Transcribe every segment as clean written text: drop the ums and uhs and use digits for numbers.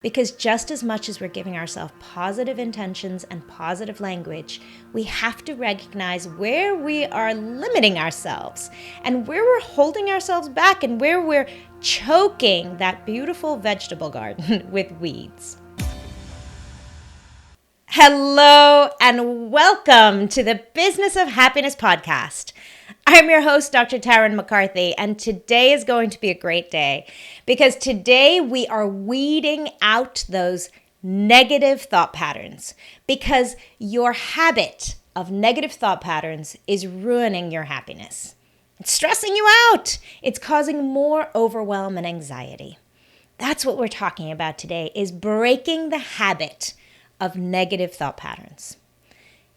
Because just as much as we're giving ourselves positive intentions and positive language, we have to recognize where we are limiting ourselves and where we're holding ourselves back and where we're choking that beautiful vegetable garden with weeds. Hello and welcome to the Business of Happiness podcast. I'm your host, Dr. Tarryn McCarthy, and today is going to be a great day because today we are weeding out those negative thought patterns because your habit of negative thought patterns is ruining your happiness. It's stressing you out. It's causing more overwhelm and anxiety. That's what we're talking about today, is breaking the habit of negative thought patterns.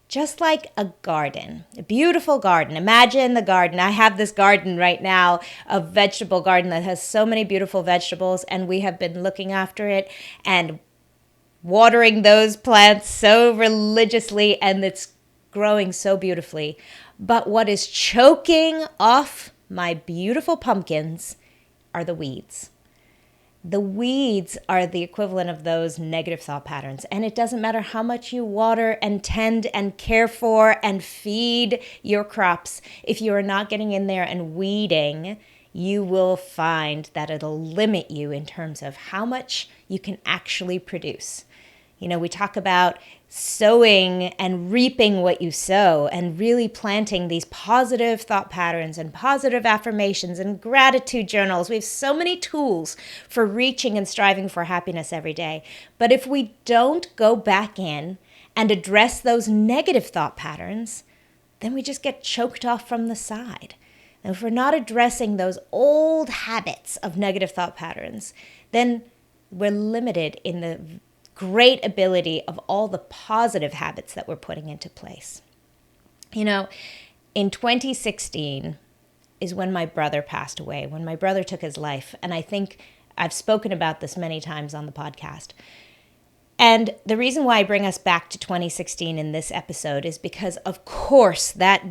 Just like a garden, a beautiful garden. Imagine the garden. I have this garden right now, a vegetable garden that has so many beautiful vegetables, and we have been looking after it and watering those plants so religiously, and it's growing so beautifully. But what is choking off my beautiful pumpkins are the weeds. The weeds are the equivalent of those negative thought patterns. And it doesn't matter how much you water and tend and care for and feed your crops. If you are not getting in there and weeding, you will find that it'll limit you in terms of how much you can actually produce. You know, we talk about sowing and reaping what you sow and really planting these positive thought patterns and positive affirmations and gratitude journals. We have so many tools for reaching and striving for happiness every day. But if we don't go back in and address those negative thought patterns, then we just get choked off from the side. And if we're not addressing those old habits of negative thought patterns, then we're limited in the great ability of all the positive habits that we're putting into place. You know, in 2016 is when my brother passed away, when my brother took his life. And I think I've spoken about this many times on the podcast. And the reason why I bring us back to 2016 in this episode is because, of course, that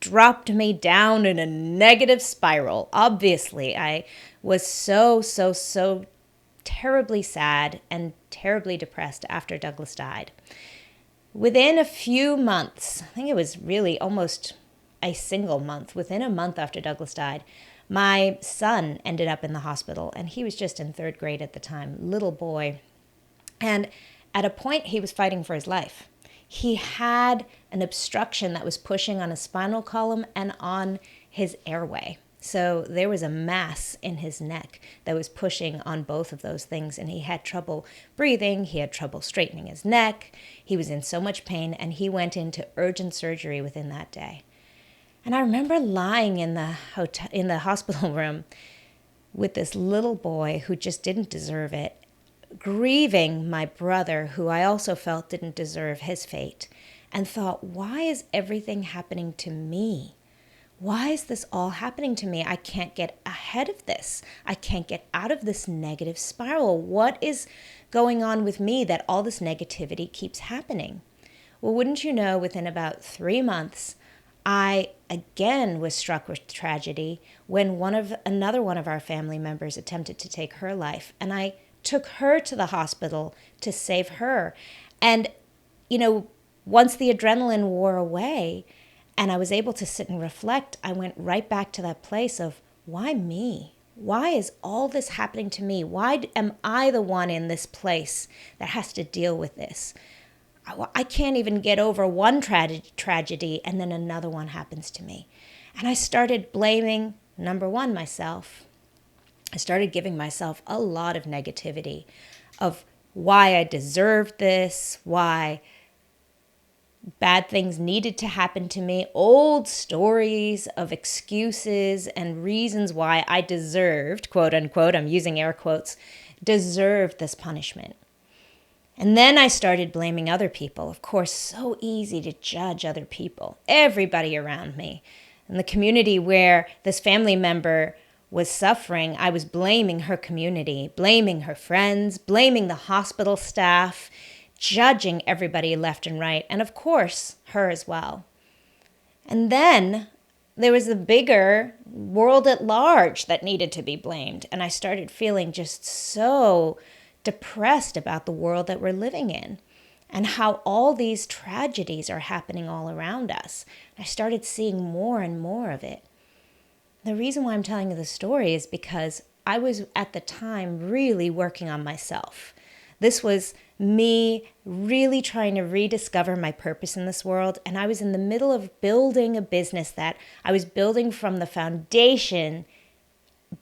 dropped me down in a negative spiral. Obviously, I was so terribly sad and terribly depressed after Douglas died. Within a few months, I think it was really almost a single month, within a month after Douglas died, my son ended up in the hospital, and he was just in third grade at the time, little boy. And at a point, he was fighting for his life. He had an obstruction that was pushing on his spinal column and on his airway. So there was a mass in his neck that was pushing on both of those things, and he had trouble breathing, he had trouble straightening his neck, he was in so much pain, and he went into urgent surgery within that day. And I remember lying in the hospital room with this little boy who just didn't deserve it, grieving my brother, who I also felt didn't deserve his fate, and thought, why is everything happening to me? Why is this all happening to me? I can't get ahead of this. I can't get out of this negative spiral. What is going on with me that all this negativity keeps happening? Well, wouldn't you know, within about 3 months, I again was struck with tragedy when another one of our family members attempted to take her life. And I took her to the hospital to save her. And, you know, once the adrenaline wore away, and I was able to sit and reflect, I went right back to that place of, why me? Why is all this happening to me? Why am I the one in this place that has to deal with this? I can't even get over one tragedy, and then another one happens to me. And I started blaming, number one, myself. I started giving myself a lot of negativity of why I deserved this, why bad things needed to happen to me, old stories of excuses and reasons why I deserved, quote unquote, I'm using air quotes, deserved this punishment. And then I started blaming other people. Of course, so easy to judge other people, everybody around me. In the community where this family member was suffering, I was blaming her community, blaming her friends, blaming the hospital staff, judging everybody left and right, and of course, her as well. And then there was the bigger world at large that needed to be blamed, and I started feeling just so depressed about the world that we're living in and how all these tragedies are happening all around us. I started seeing more and more of it. The reason why I'm telling you the story is because I was at the time really working on myself. This was me really trying to rediscover my purpose in this world. And I was in the middle of building a business that I was building from the foundation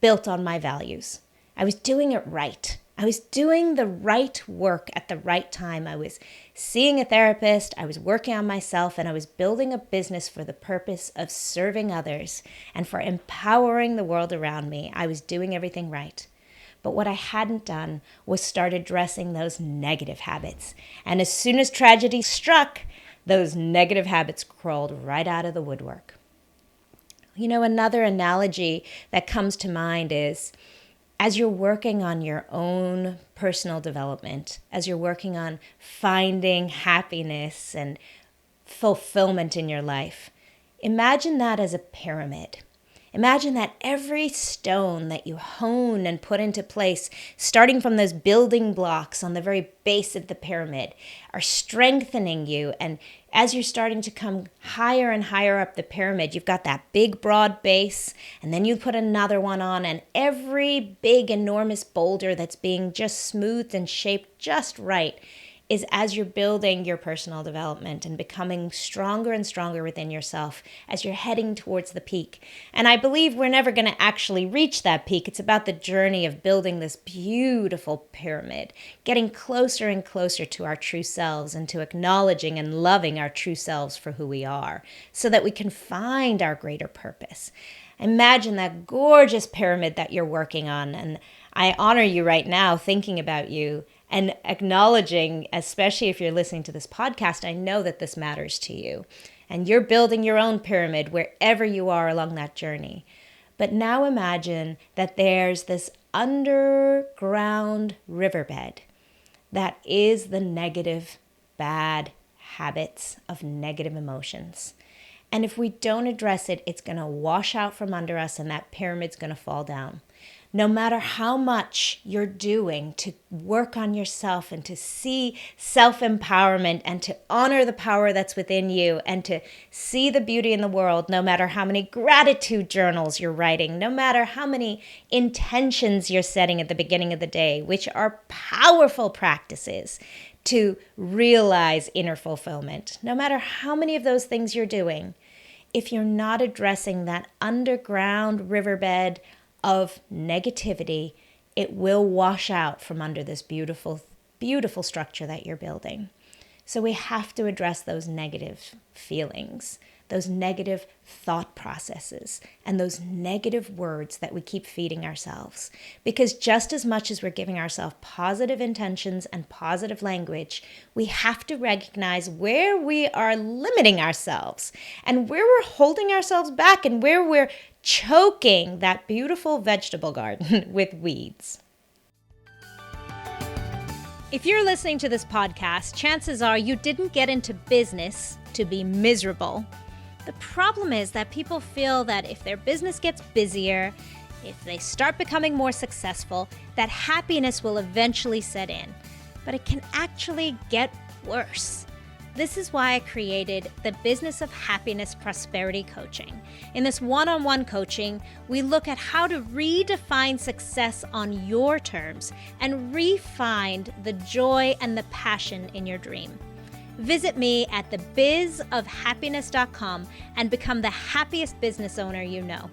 built on my values. I was doing it right. I was doing the right work at the right time. I was seeing a therapist, I was working on myself, and I was building a business for the purpose of serving others and for empowering the world around me. I was doing everything right. But what I hadn't done was start addressing those negative habits. And as soon as tragedy struck, those negative habits crawled right out of the woodwork. You know, another analogy that comes to mind is as you're working on your own personal development, as you're working on finding happiness and fulfillment in your life, imagine that as a pyramid. Imagine that every stone that you hone and put into place, starting from those building blocks on the very base of the pyramid, are strengthening you. And as you're starting to come higher and higher up the pyramid, you've got that big, broad base, and then you put another one on, and every big, enormous boulder that's being just smoothed and shaped just right is as you're building your personal development and becoming stronger and stronger within yourself as you're heading towards the peak. And I believe we're never going to actually reach that peak. It's about the journey of building this beautiful pyramid, getting closer and closer to our true selves and to acknowledging and loving our true selves for who we are so that we can find our greater purpose. Imagine that gorgeous pyramid that you're working on, and I honor you right now thinking about you and acknowledging, especially if you're listening to this podcast, I know that this matters to you. And you're building your own pyramid wherever you are along that journey. But now imagine that there's this underground riverbed that is the negative, bad habits of negative emotions. And if we don't address it, it's going to wash out from under us and that pyramid's going to fall down. No matter how much you're doing to work on yourself and to see self-empowerment and to honor the power that's within you and to see the beauty in the world, no matter how many gratitude journals you're writing, no matter how many intentions you're setting at the beginning of the day, which are powerful practices to realize inner fulfillment, no matter how many of those things you're doing, if you're not addressing that underground riverbed of negativity, it will wash out from under this beautiful, beautiful structure that you're building. So we have to address those negative feelings, those negative thought processes, and those negative words that we keep feeding ourselves. Because just as much as we're giving ourselves positive intentions and positive language, we have to recognize where we are limiting ourselves and where we're holding ourselves back and where we're choking that beautiful vegetable garden with weeds. If you're listening to this podcast, chances are you didn't get into business to be miserable. The problem is that people feel that if their business gets busier, if they start becoming more successful, that happiness will eventually set in. But it can actually get worse. This is why I created the Business of Happiness Prosperity Coaching. In this one-on-one coaching, we look at how to redefine success on your terms and re-find the joy and the passion in your dream. Visit me at thebizofhappiness.com and become the happiest business owner you know.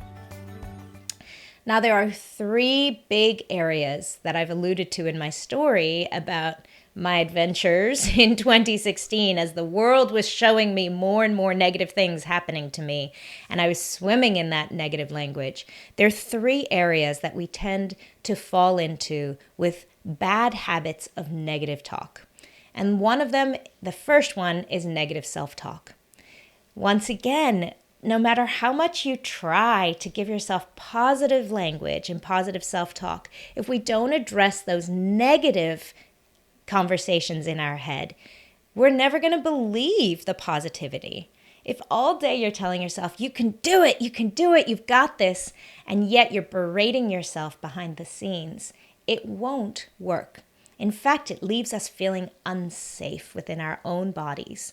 Now, there are 3 big areas that I've alluded to in my story about my adventures in 2016 as the world was showing me more and more negative things happening to me, and I was swimming in that negative language. There are 3 areas that we tend to fall into with bad habits of negative talk. And one of them, the first one, is negative self-talk. Once again, no matter how much you try to give yourself positive language and positive self-talk, if we don't address those negative conversations in our head, we're never going to believe the positivity. If all day you're telling yourself, you can do it, you've got this, and yet you're berating yourself behind the scenes, it won't work. In fact, it leaves us feeling unsafe within our own bodies.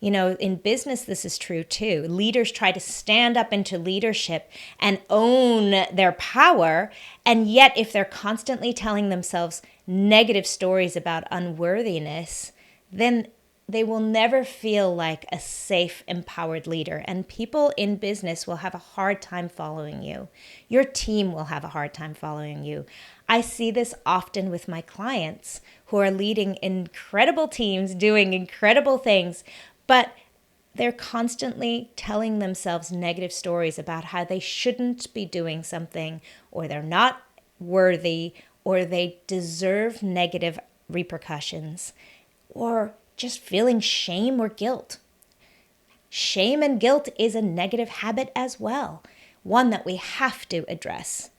You know, in business, this is true too. Leaders try to stand up into leadership and own their power. And yet, if they're constantly telling themselves negative stories about unworthiness, then they will never feel like a safe, empowered leader. And people in business will have a hard time following you. Your team will have a hard time following you. I see this often with my clients who are leading incredible teams, doing incredible things, but they're constantly telling themselves negative stories about how they shouldn't be doing something, or they're not worthy, or they deserve negative repercussions, or just feeling shame or guilt. Shame and guilt is a negative habit as well, one that we have to address.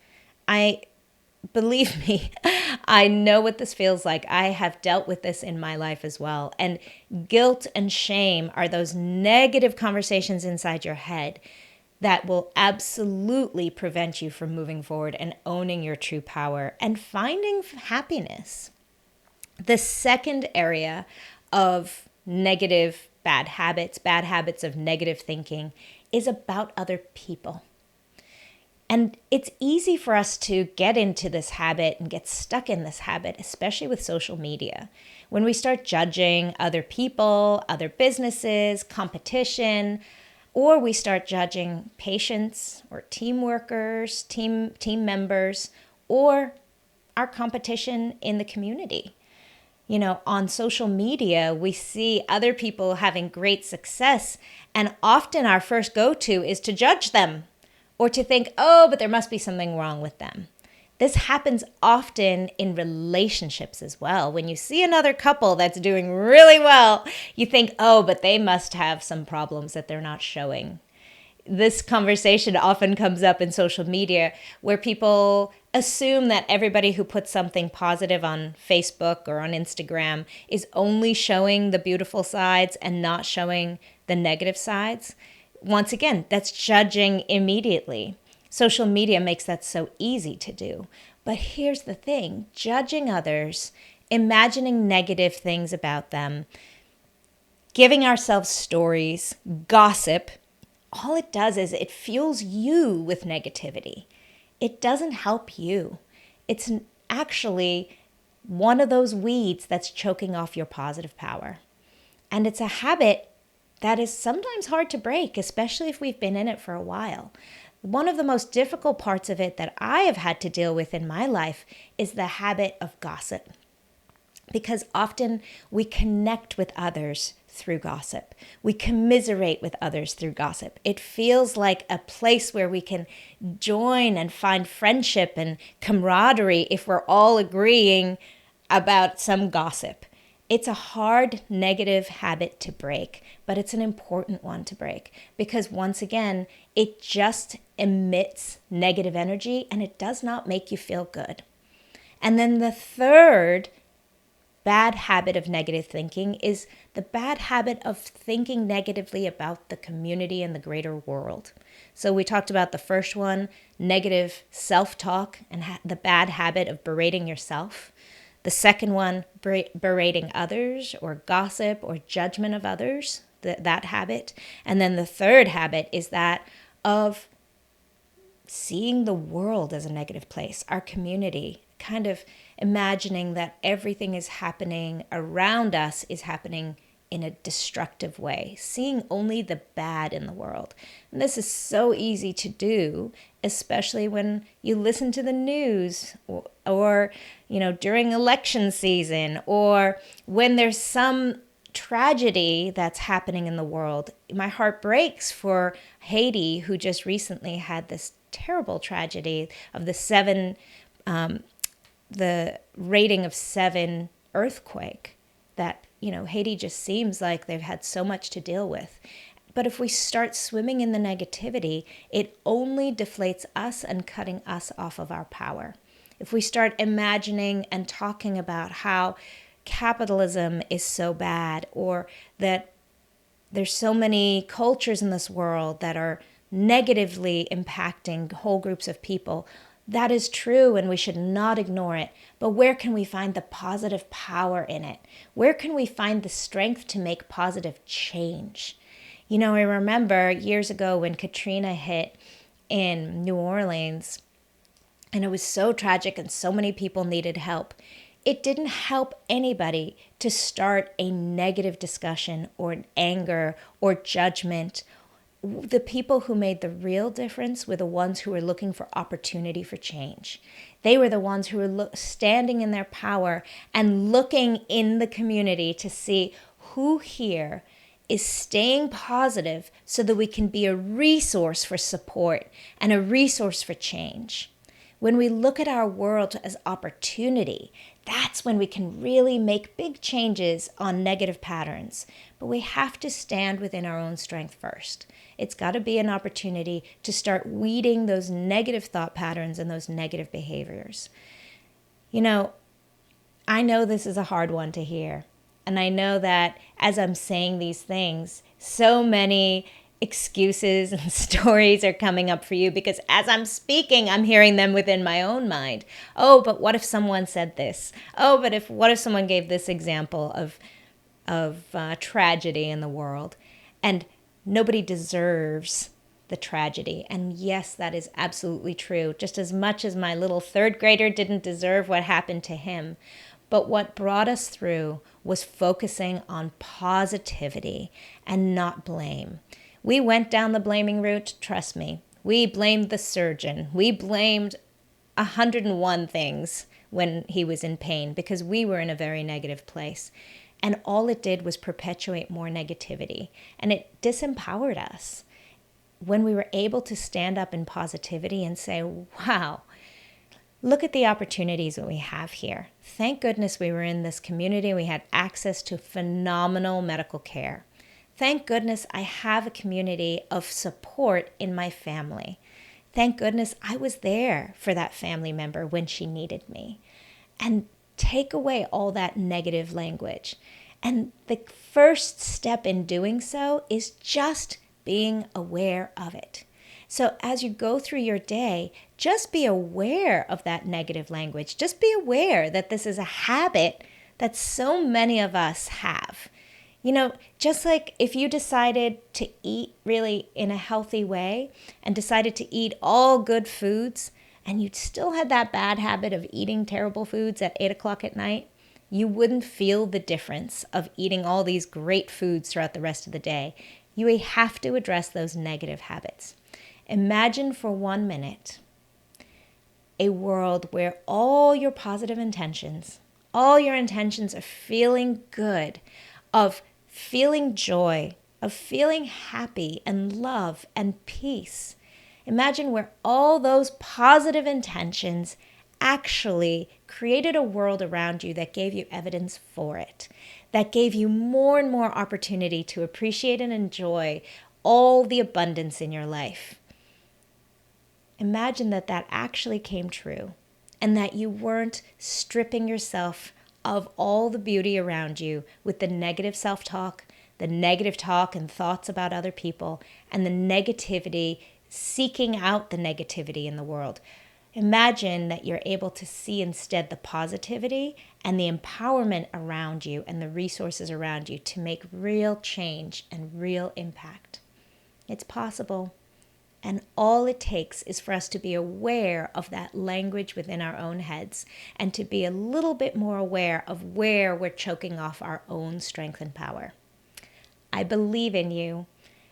Believe me, I know what this feels like. I have dealt with this in my life as well. And guilt and shame are those negative conversations inside your head that will absolutely prevent you from moving forward and owning your true power and finding happiness. The second area of negative bad habits of negative thinking, is about other people. And it's easy for us to get into this habit and get stuck in this habit, especially with social media. When we start judging other people, other businesses, competition, or we start judging patients or team workers, team members, or our competition in the community. You know, on social media, we see other people having great success, and often our first go-to is to judge them or to think, oh, but there must be something wrong with them. This happens often in relationships as well. When you see another couple that's doing really well, you think, oh, but they must have some problems that they're not showing. This conversation often comes up in social media where people assume that everybody who puts something positive on Facebook or on Instagram is only showing the beautiful sides and not showing the negative sides. Once again, that's judging immediately. Social media makes that so easy to do. But here's the thing, judging others, imagining negative things about them, giving ourselves stories, gossip, all it does is it fuels you with negativity. It doesn't help you. It's actually one of those weeds that's choking off your positive power. And it's a habit that is sometimes hard to break, especially if we've been in it for a while. One of the most difficult parts of it that I have had to deal with in my life is the habit of gossip. Because often we connect with others through gossip. We commiserate with others through gossip. It feels like a place where we can join and find friendship and camaraderie if we're all agreeing about some gossip. It's a hard negative habit to break, but it's an important one to break because once again, it just emits negative energy and it does not make you feel good. And then the third bad habit of negative thinking is the bad habit of thinking negatively about the community and the greater world. So we talked about the first one, negative self-talk and the bad habit of berating yourself. The second one, berating others or gossip or judgment of others, that habit. And then the third habit is that of seeing the world as a negative place, our community, kind of imagining that everything is happening around us is happening in a destructive way, seeing only the bad in the world. And this is so easy to do, especially when you listen to the news or during election season or when there's some tragedy that's happening in the world. My heart breaks for Haiti, who just recently had this terrible tragedy of the rating of 7 earthquake that, Haiti just seems like they've had so much to deal with. But if we start swimming in the negativity, it only deflates us and cutting us off of our power. If we start imagining and talking about how capitalism is so bad or that there's so many cultures in this world that are negatively impacting whole groups of people, That is true, and we should not ignore it. But where can we find the positive power in it? Where can we find the strength to make positive change? I remember years ago when Katrina hit in New Orleans, and it was so tragic and so many people needed help. It didn't help anybody to start a negative discussion or an anger or judgment. The people who made the real difference were the ones who were looking for opportunity for change. They were the ones who were standing in their power and looking in the community to see who here is staying positive so that we can be a resource for support and a resource for change. When we look at our world as opportunity, that's when we can really make big changes on negative patterns. But we have to stand within our own strength first. It's got to be an opportunity to start weeding those negative thought patterns and those negative behaviors. I know this is a hard one to hear. And I know that as I'm saying these things, so many excuses and stories are coming up for you because as I'm speaking, I'm hearing them within my own mind. Oh, but what if someone said this? Oh, but what if someone gave this example of tragedy in the world? And nobody deserves the tragedy. And yes, that is absolutely true. Just as much as my little third grader didn't deserve what happened to him. But what brought us through was focusing on positivity and not blame. We went down the blaming route, trust me. We blamed the surgeon. We blamed 101 things when he was in pain because we were in a very negative place. And all it did was perpetuate more negativity. And it disempowered us. When we were able to stand up in positivity and say, wow, look at the opportunities that we have here. Thank goodness we were in this community. We had access to phenomenal medical care. Thank goodness I have a community of support in my family. Thank goodness I was there for that family member when she needed me. And take away all that negative language. And the first step in doing so is just being aware of it. So as you go through your day, just be aware of that negative language. Just be aware that this is a habit that so many of us have. Just like if you decided to eat really in a healthy way and decided to eat all good foods and you still had that bad habit of eating terrible foods at 8 o'clock at night, you wouldn't feel the difference of eating all these great foods throughout the rest of the day. You have to address those negative habits. Imagine for 1 minute a world where all your positive intentions, all your intentions of feeling good, of feeling joy, of feeling happy and love and peace. Imagine where all those positive intentions actually created a world around you that gave you evidence for it, that gave you more and more opportunity to appreciate and enjoy all the abundance in your life. Imagine that actually came true and that you weren't stripping yourself of all the beauty around you with the negative self-talk, the negative talk and thoughts about other people, and the negativity, seeking out the negativity in the world. Imagine that you're able to see instead the positivity and the empowerment around you and the resources around you to make real change and real impact. It's possible. And all it takes is for us to be aware of that language within our own heads and to be a little bit more aware of where we're choking off our own strength and power. I believe in you.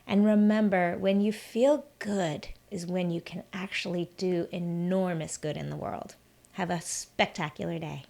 And remember, when you feel good is when you can actually do enormous good in the world. Have a spectacular day.